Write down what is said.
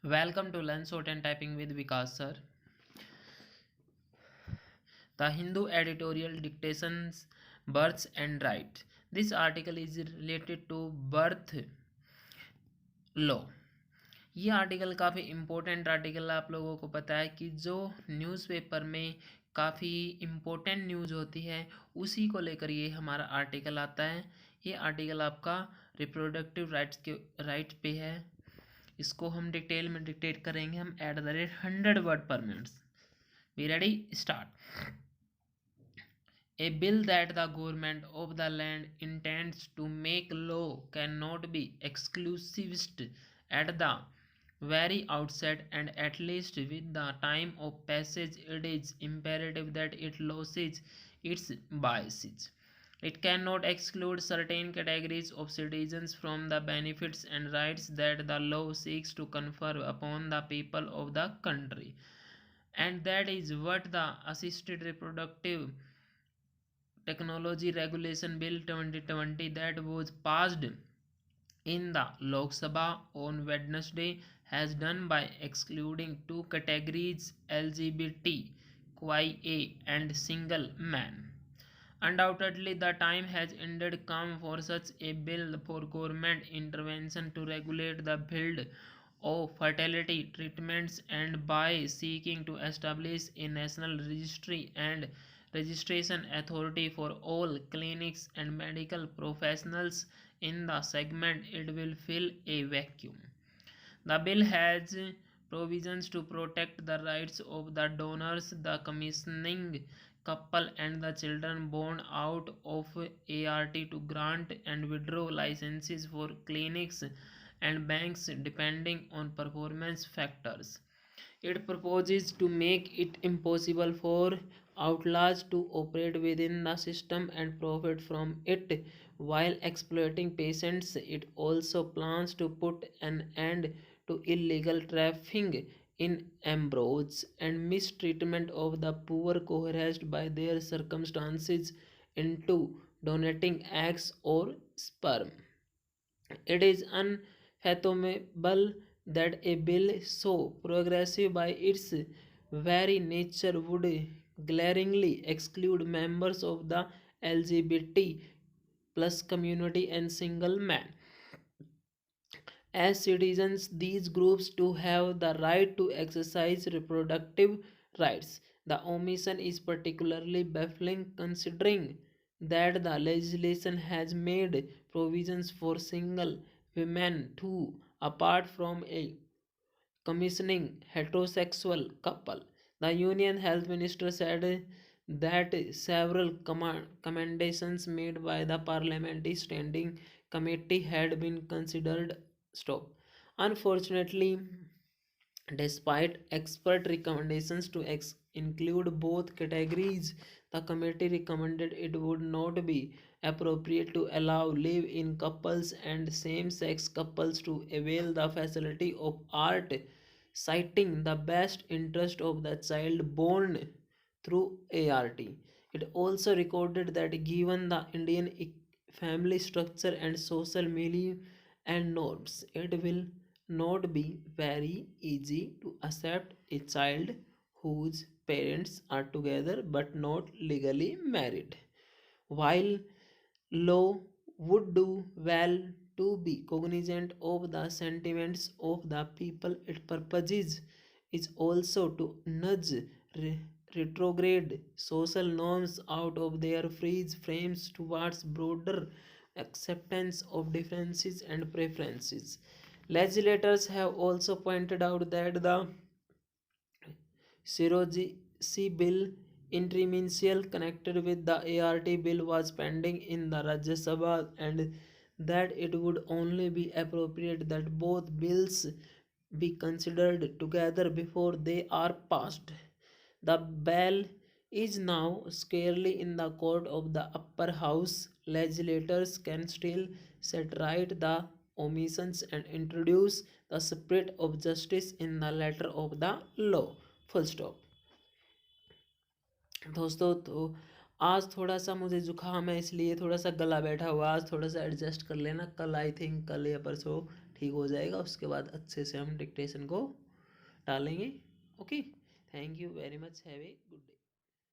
Welcome to Learn Short and Typing with Vikas sir. The Hindu editorial dictations births and right. This article is related to birth law. ये article काफ़ी important article आप लोगों को पता है कि जो न्यूज़पेपर में काफ़ी इम्पोर्टेंट न्यूज़ होती है उसी को लेकर ये हमारा आर्टिकल आता है। ये आर्टिकल आपका रिप्रोडक्टिव राइट्स के राइट पे है। इसको हम डिटेल में डिक्टेट करेंगे हम @100 word per minutes. We ready start. A bill that the government of the land intends to make law cannot be exclusivist at the very outset, and at least with the time of passage it is imperative that it loses its biases. It cannot exclude certain categories of citizens from the benefits and rights that the law seeks to confer upon the people of the country. And that is what the Assisted Reproductive Technology Regulation Bill 2020 that was passed in the Lok Sabha on Wednesday has done by excluding two categories, LGBTQIA and single man. Undoubtedly, the time has indeed come for such a bill for government intervention to regulate the field of fertility treatments, and by seeking to establish a national registry and registration authority for all clinics and medical professionals in the segment, it will fill a vacuum. The bill has provisions to protect the rights of the donors, the commissioning couple, and the children born out of ART to grant and withdraw licenses for clinics and banks depending on performance factors. It proposes to make it impossible for outlaws to operate within the system and profit from it while exploiting patients. It also plans to put an end to illegal trafficking in embryos and mistreatment of the poor coerced by their circumstances into donating eggs or sperm. It is unfathomable that a bill so progressive by its very nature would glaringly exclude members of the LGBT plus community and single men. As citizens, these groups to have the right to exercise reproductive rights. The omission is particularly baffling considering that the legislation has made provisions for single women too, apart from a commissioning heterosexual couple. The Union Health Minister said that several commendations made by the Parliamentary Standing Committee had been considered stop. Unfortunately, despite expert recommendations to include both categories, the committee recommended it would not be appropriate to allow live in couples and same sex couples to avail the facility of art, citing the best interest of the child born through ART. It also recorded that given the Indian family structure and social milieu and norms, it will not be very easy to accept a child whose parents are together but not legally married. While law would do well to be cognizant of the sentiments of the people, its purpose is also to nudge retrograde social norms out of their freeze frames towards broader acceptance of differences and preferences. Legislators have also pointed out that the Surrogacy bill interministerial connected with the ART bill was pending in the Rajya Sabha, and that it would only be appropriate that both bills be considered together before they are passed. The bill is now squarely in the court of the upper house. Legislators can still set right the omissions and introduce the spirit of justice in the letter of the law. Full stop. दोस्तों तो आज थोड़ा सा मुझे जुकाम है इसलिए थोड़ा सा गला बैठा हुआ, आज थोड़ा सा एडजस्ट कर लेना। कल आई थिंक कल या परसों ठीक हो जाएगा, उसके बाद अच्छे से हम डिक्टेशन को टालेंगे। Okay, thank you very much, have a good day.